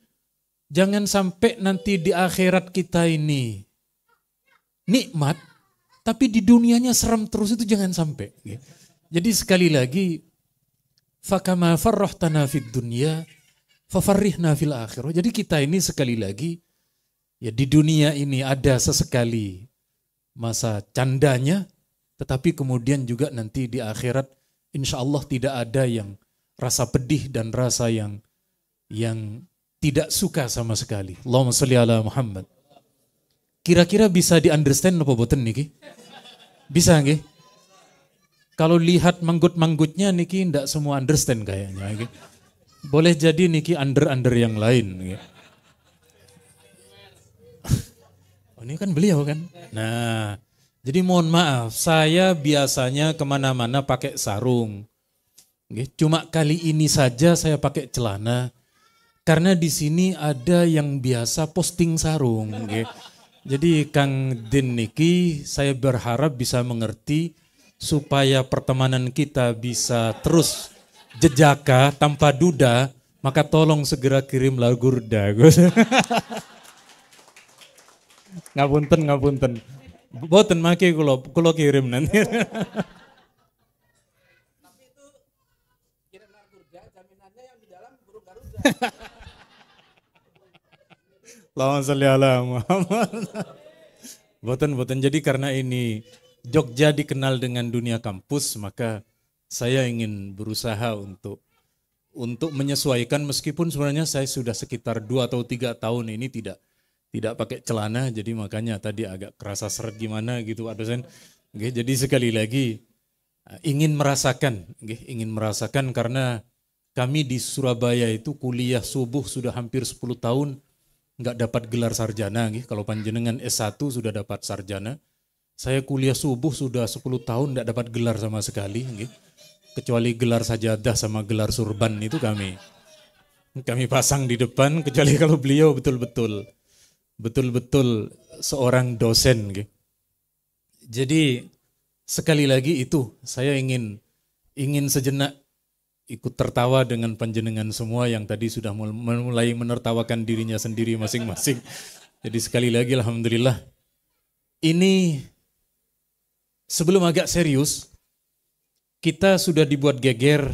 jangan sampai nanti di akhirat kita ini nikmat, tapi di dunianya serem terus, itu jangan sampai. Jadi sekali lagi, fakama farrohtana fid dunya fafarrihna fil akhirah. Jadi kita ini sekali lagi, ya di dunia ini ada sesekali masa candanya, tetapi kemudian juga nanti di akhirat insya Allah tidak ada yang rasa pedih dan rasa yang tidak suka sama sekali. Allahumma sholli ala Muhammad. Kira-kira bisa di-understand apa boten niki? Bisa nggih? Kalau lihat manggut-manggutnya niki ndak semua understand kayaknya nggih. Boleh jadi niki under yang lain. Oh, ini kan beliau kan. Nah, jadi mohon maaf, saya biasanya kemana-mana pakai sarung. Cuma kali ini saja saya pakai celana. Karena di sini ada yang biasa posting sarung. Jadi Kang Din niki saya berharap bisa mengerti supaya pertemanan kita bisa terus jejaka tanpa duda, maka tolong segera kirim lagu Gurda. Ngapunten. Boten make kulo kirim nanti. Tapi itu kirim lagu Gurda, jaminannya yang di dalam burung Garuda. Allahumma sholli ala Muhammad. Boten. Jadi karena ini Jogja dikenal dengan dunia kampus, maka saya ingin berusaha untuk menyesuaikan, meskipun sebenarnya saya sudah sekitar 2 atau 3 tahun ini tidak pakai celana, jadi makanya tadi agak kerasa seret gimana gitu Pak dosen. Jadi sekali lagi ingin merasakan karena kami di Surabaya itu kuliah subuh sudah hampir 10 tahun nggak dapat gelar sarjana. Kalau panjenengan S1 sudah dapat sarjana, saya kuliah subuh sudah 10 tahun nggak dapat gelar sama sekali. Kecuali gelar sajadah sama gelar surban itu kami pasang di depan, kecuali kalau beliau betul-betul seorang dosen. Jadi sekali lagi itu saya ingin sejenak ikut tertawa dengan panjenengan semua yang tadi sudah mulai menertawakan dirinya sendiri masing-masing. Jadi sekali lagi alhamdulillah. Ini sebelum agak serius, kita sudah dibuat geger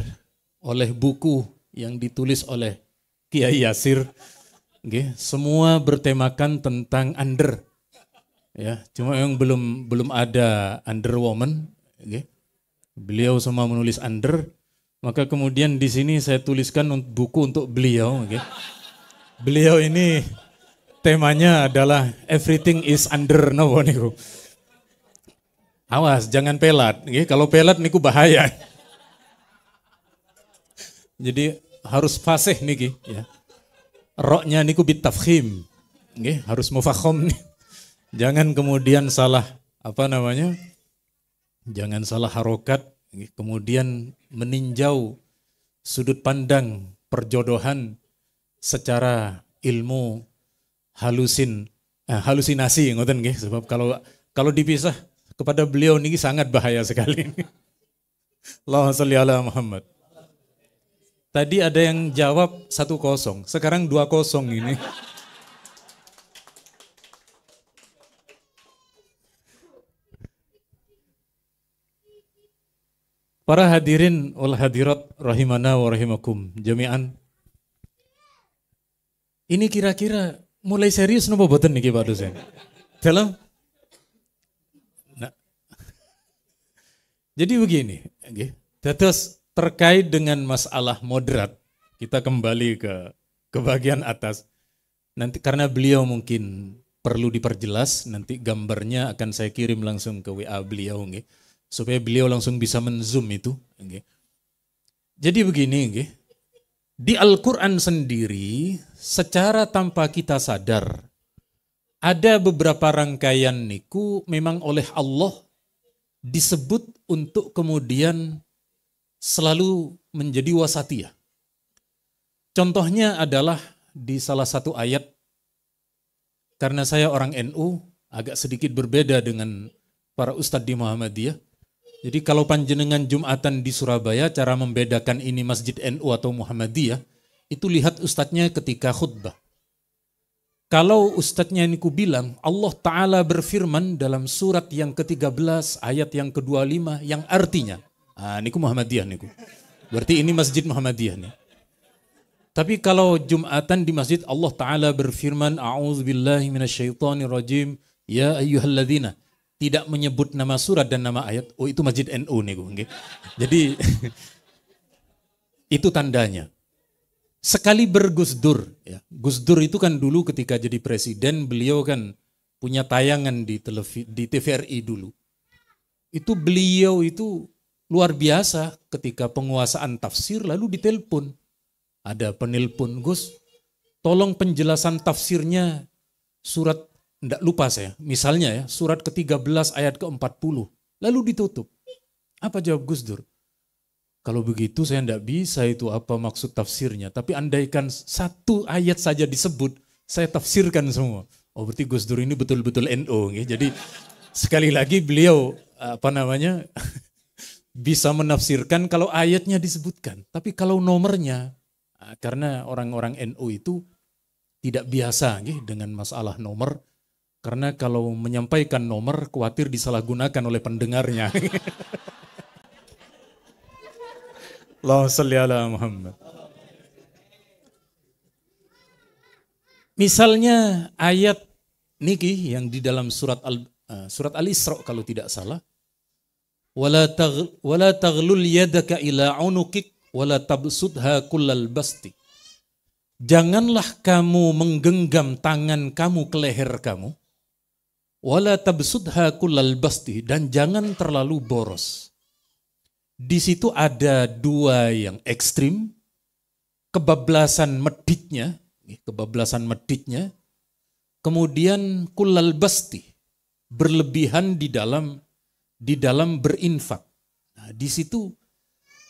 oleh buku yang ditulis oleh Kiai Yasir. Semua bertemakan tentang under. Ya, cuma yang belum ada under woman. Beliau semua menulis under. Maka kemudian di sini saya tuliskan buku untuk beliau. Beliau ini temanya adalah everything is under. Awas, jangan pelat. Kalau pelat niku bahaya. Jadi harus fasih niki. Ya. Roknya niku bitafkhim. Harus mufakhom nih. Jangan kemudian salah jangan salah harokat. Kemudian meninjau sudut pandang perjodohan secara ilmu halusinasi. Sebab kalau dipisah kepada beliau ini sangat bahaya sekali. Allahumma sholli ala Muhammad. Tadi ada yang jawab 1-0, sekarang 2-0 ini. Para hadirin wal hadirat rahimana wa rahimakum jami'an. Ini kira-kira mulai serius napa boten niki Pak dosen? Dalam Jadi begini, terus terkait dengan masalah moderat, kita kembali ke bagian atas. Nanti karena beliau mungkin perlu diperjelas, nanti gambarnya akan saya kirim langsung ke WA beliau, supaya beliau langsung bisa men-zoom itu. Jadi begini, Di Al-Quran sendiri, secara tanpa kita sadar, ada beberapa rangkaian niku memang oleh Allah disebut untuk kemudian selalu menjadi wasatiyah. Contohnya adalah di salah satu ayat, karena saya orang NU, agak sedikit berbeda dengan para ustadz di Muhammadiyah. Jadi kalau panjenengan Jumatan di Surabaya, cara membedakan ini Masjid NU atau Muhammadiyah, itu lihat ustadznya ketika khutbah. Kalau ustadznya niku bilang, Allah Ta'ala berfirman dalam surat yang ke-13, ayat yang ke-25, yang artinya, niku Muhammadiyah niku. Berarti ini Masjid Muhammadiyah nih. Tapi kalau Jumatan di masjid, Allah Ta'ala berfirman, A'udzubillahi minasyaitonirrajim, ya ayyuhalladzina. Tidak menyebut nama surat dan nama ayat, oh itu Masjid NU nih. Okay? Jadi itu tandanya. Sekali bergusdur, ya. Gusdur itu kan dulu ketika jadi presiden, beliau kan punya tayangan di TVRI dulu. Itu beliau itu luar biasa ketika penguasaan tafsir lalu ditelepon. Ada penelpon, Gus, tolong penjelasan tafsirnya surat, enggak lupa saya, misalnya ya, surat ke-13 ayat ke-40, lalu ditutup. Apa jawab Gus Dur? Kalau begitu saya enggak bisa itu apa maksud tafsirnya, tapi andaikan satu ayat saja disebut, saya tafsirkan semua. Oh berarti Gus Dur ini betul-betul NU. Jadi sekali lagi beliau bisa menafsirkan kalau ayatnya disebutkan, tapi kalau nomornya, karena orang-orang NU itu tidak biasa dengan masalah nomor, karena kalau menyampaikan nomor khawatir disalahgunakan oleh pendengarnya. Allahumma shalli ala Muhammad. Misalnya ayat niki yang di dalam surat Al-Isra kalau tidak salah, wala taghlul yadaka ila unuqik wala tabsudha kullal basti. Janganlah kamu menggenggam tangan kamu ke leher kamu. Wala tabsudha kullal basti, dan jangan terlalu boros. Di situ ada dua yang ekstrim, kebablasan meditnya, kemudian kullal basti, berlebihan di dalam berinfak. Nah, di situ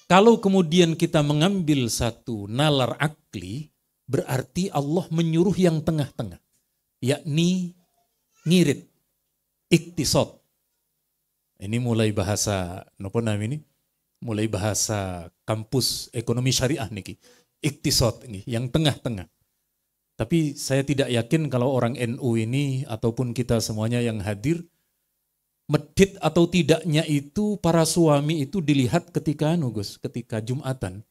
kalau kemudian kita mengambil satu nalar akli, berarti Allah menyuruh yang tengah-tengah, yakni ngirit, iktisad. Ini mulai bahasa mulai bahasa kampus ekonomi syariah niki. Iktisad ini yang tengah-tengah. Tapi saya tidak yakin kalau orang NU ini ataupun kita semuanya yang hadir, medit atau tidaknya itu para suami itu dilihat ketika ketika Jumatan.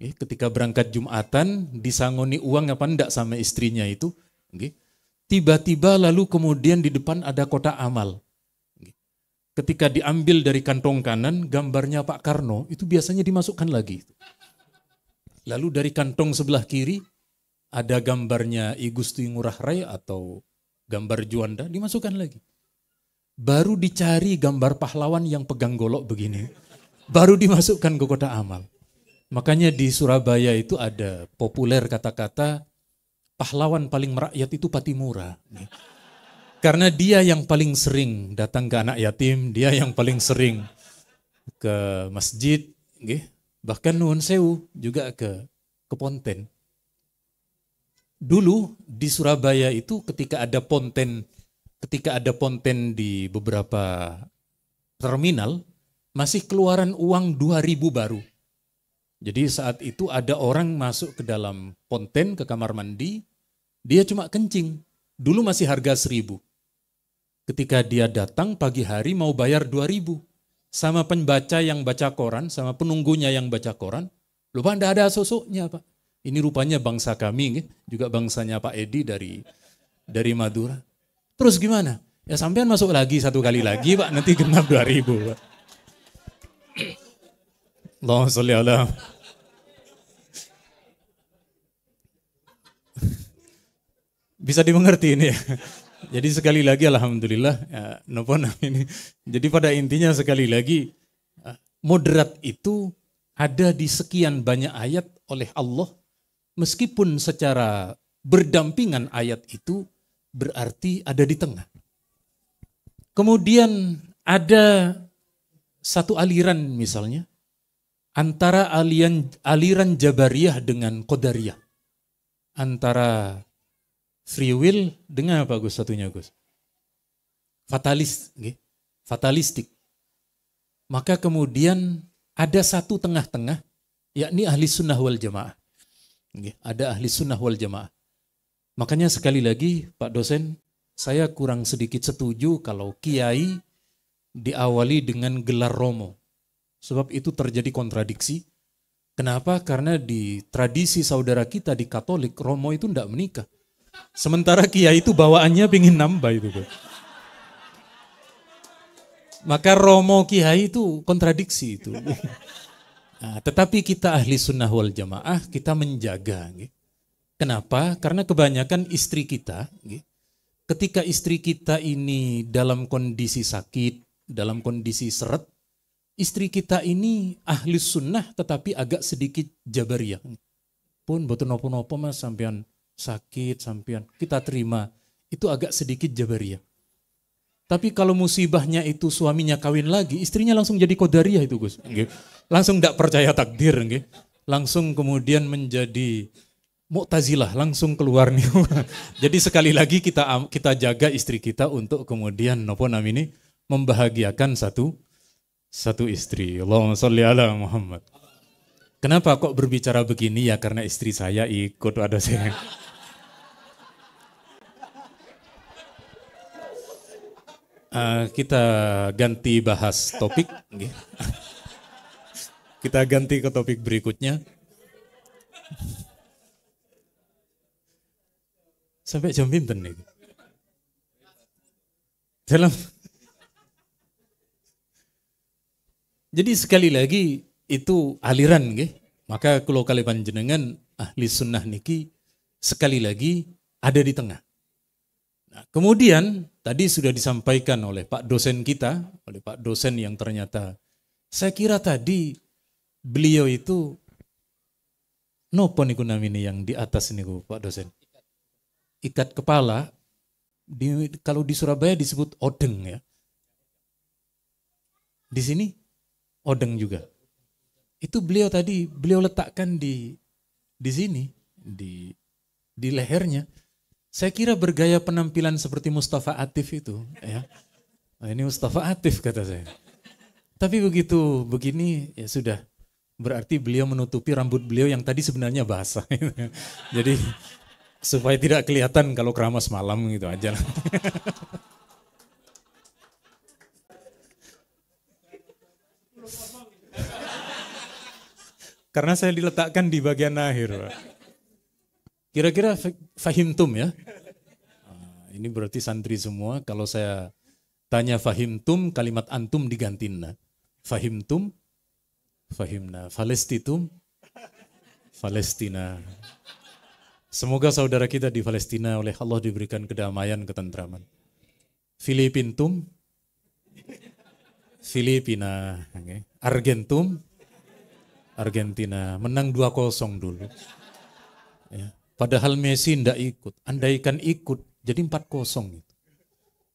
Ketika berangkat Jumatan disangoni uang apa enggak sama istrinya itu. Tiba-tiba lalu kemudian di depan ada kotak amal. Ketika diambil dari kantong kanan gambarnya Pak Karno itu biasanya dimasukkan lagi. Lalu dari kantong sebelah kiri ada gambarnya I Gusti Ngurah Rai atau gambar Juanda dimasukkan lagi. Baru dicari gambar pahlawan yang pegang golok begini. Baru dimasukkan ke kotak amal. Makanya di Surabaya itu ada populer kata-kata pahlawan paling merakyat itu Patimura. Karena dia yang paling sering datang ke anak yatim, dia yang paling sering ke masjid, bahkan nuwun sewu juga ke Ponten. Dulu di Surabaya itu ketika ada ponten di beberapa terminal, masih keluaran uang 2.000 baru. Jadi saat itu ada orang masuk ke dalam ponten, ke kamar mandi, dia cuma kencing. Dulu masih harga 1.000. Ketika dia datang pagi hari mau bayar 2.000. Sama pembaca yang baca koran, sama penunggunya yang baca koran, lupa enggak ada sosoknya Pak. Ini rupanya bangsa kami, juga bangsanya Pak Edi dari Madura. Terus gimana? Ya sampean masuk lagi satu kali lagi Pak, nanti genap 2.000 Pak. Allahumma sholli ala. Bisa dimengerti ini ya. Jadi sekali lagi alhamdulillah ya, ini. Jadi pada intinya sekali lagi moderat itu ada di sekian banyak ayat oleh Allah, meskipun secara berdampingan ayat itu berarti ada di tengah. Kemudian ada satu aliran misalnya, antara aliran Jabariyah dengan Qadariyah. Antara free will dengan apa Gus satunya Gus? Fatalistik. Maka kemudian ada satu tengah-tengah, yakni ahli sunnah wal jamaah. Ada ahli sunnah wal jamaah. Makanya sekali lagi Pak dosen, saya kurang sedikit setuju kalau kiai diawali dengan gelar romo. Sebab itu terjadi kontradiksi. Kenapa? Karena di tradisi saudara kita di Katolik, romo itu tidak menikah. Sementara kiai itu bawaannya pengen nambah itu. Maka romo kiai itu kontradiksi itu. Nah, tetapi kita ahli sunnah wal jamaah, kita menjaga. Kenapa? Karena kebanyakan istri kita, ketika istri kita ini dalam kondisi sakit, dalam kondisi seret, istri kita ini ahli sunnah tetapi agak sedikit jabariyah. Pun betul nopo-nopo mas sampean sakit, sampean kita terima, itu agak sedikit jabariyah. Tapi kalau musibahnya itu suaminya kawin lagi, istrinya langsung jadi qadariyah itu Gus. Langsung tidak percaya takdir, langsung kemudian menjadi Mu'tazilah, langsung keluar nih. Jadi sekali lagi kita jaga istri kita untuk kemudian nopo namini membahagiakan satu istri. Allahumma sholli ala Muhammad. Kenapa kok berbicara begini? Ya karena istri saya ikut ada saya. Kita ganti bahas topik. Kita ganti ke topik berikutnya. Sampai jam pinten nih. Jadi sekali lagi itu aliran nggih. Maka kalau kali panjenengan ahli sunnah niki sekali lagi ada di tengah. Nah, kemudian tadi sudah disampaikan oleh Pak dosen kita, oleh Pak dosen yang ternyata saya kira tadi beliau itu nopo niku namine yang di atas niku Pak dosen. Ikat kepala, kalau di Surabaya disebut odeng ya. Di sini odeng juga. Itu beliau letakkan di sini, di lehernya. Saya kira bergaya penampilan seperti Mustafa Atif itu, ya. Nah, ini Mustafa Atif kata saya. Tapi begitu begini ya sudah. Berarti beliau menutupi rambut beliau yang tadi sebenarnya basah. Jadi supaya tidak kelihatan kalau keramas malam gitu aja. Karena saya diletakkan di bagian akhir, Pak. Kira-kira fahimtum ya? Ini berarti santri semua. Kalau saya tanya fahimtum, kalimat antum digantina. Fahimtum, fahimna. Falestitum, Palestina. Semoga saudara kita di Palestina oleh Allah diberikan kedamaian, ketentraman. Filipintum, Filipina. Argentum, Argentina. Menang 2-0 dulu. Ya. Padahal Messi tidak ikut. Andaikan ikut, jadi 4-0 itu.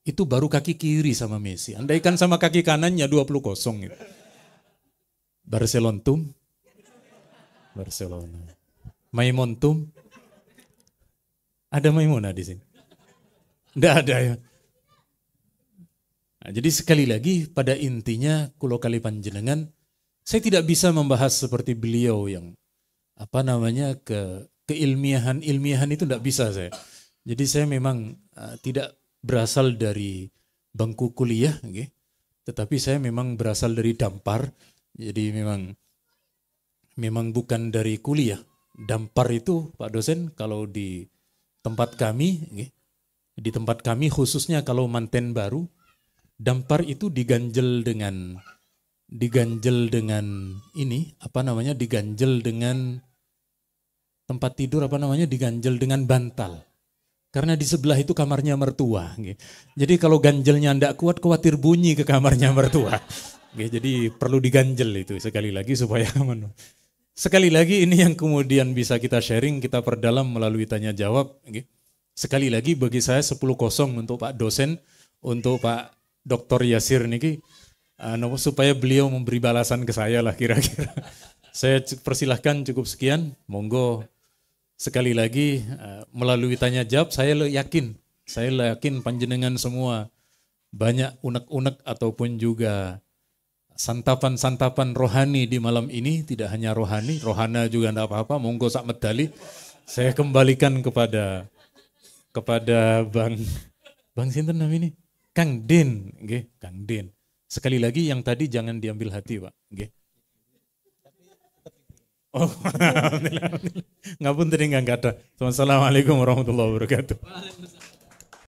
Itu baru kaki kiri sama Messi. Andaikan sama kaki kanannya 20-0 itu. Barcelontum, Barcelona. Maimontum, ada Maimunah di sini? Tidak ada ya. Nah, jadi sekali lagi pada intinya kulo kali panjenengan, saya tidak bisa membahas seperti beliau yang keilmiahan itu tidak bisa saya. Jadi saya memang tidak berasal dari bangku kuliah, okay? Tetapi saya memang berasal dari Dampar. Jadi memang bukan dari kuliah. Dampar itu Pak dosen kalau di tempat kami, okay? Di tempat kami khususnya kalau manten baru, Dampar itu diganjel dengan diganjel dengan tempat tidur diganjel dengan bantal. Karena di sebelah itu kamarnya mertua. Jadi kalau ganjelnya tidak kuat, khawatir bunyi ke kamarnya mertua. Oke, jadi perlu diganjel itu sekali lagi supaya aman. Sekali lagi ini yang kemudian bisa kita sharing, kita perdalam melalui tanya jawab. Oke. Sekali lagi bagi saya 10-0 untuk Pak dosen, untuk Pak Dr. Yasir niki, supaya beliau memberi balasan ke saya lah kira-kira. Saya persilahkan cukup sekian, monggo sekali lagi melalui tanya jawab saya yakin panjenengan semua banyak unek-unek ataupun juga santapan-santapan rohani di malam ini, tidak hanya rohani, rohana juga tidak apa-apa, monggo sak medali. Saya kembalikan kepada Bang sinten namanya ini? Kang Den, nggih, Kang Den. Sekali lagi yang tadi jangan diambil hati, Pak, nggih. Oh, alhamdulillah. Ngapun tadi enggak ada. Assalamualaikum warahmatullahi wabarakatuh.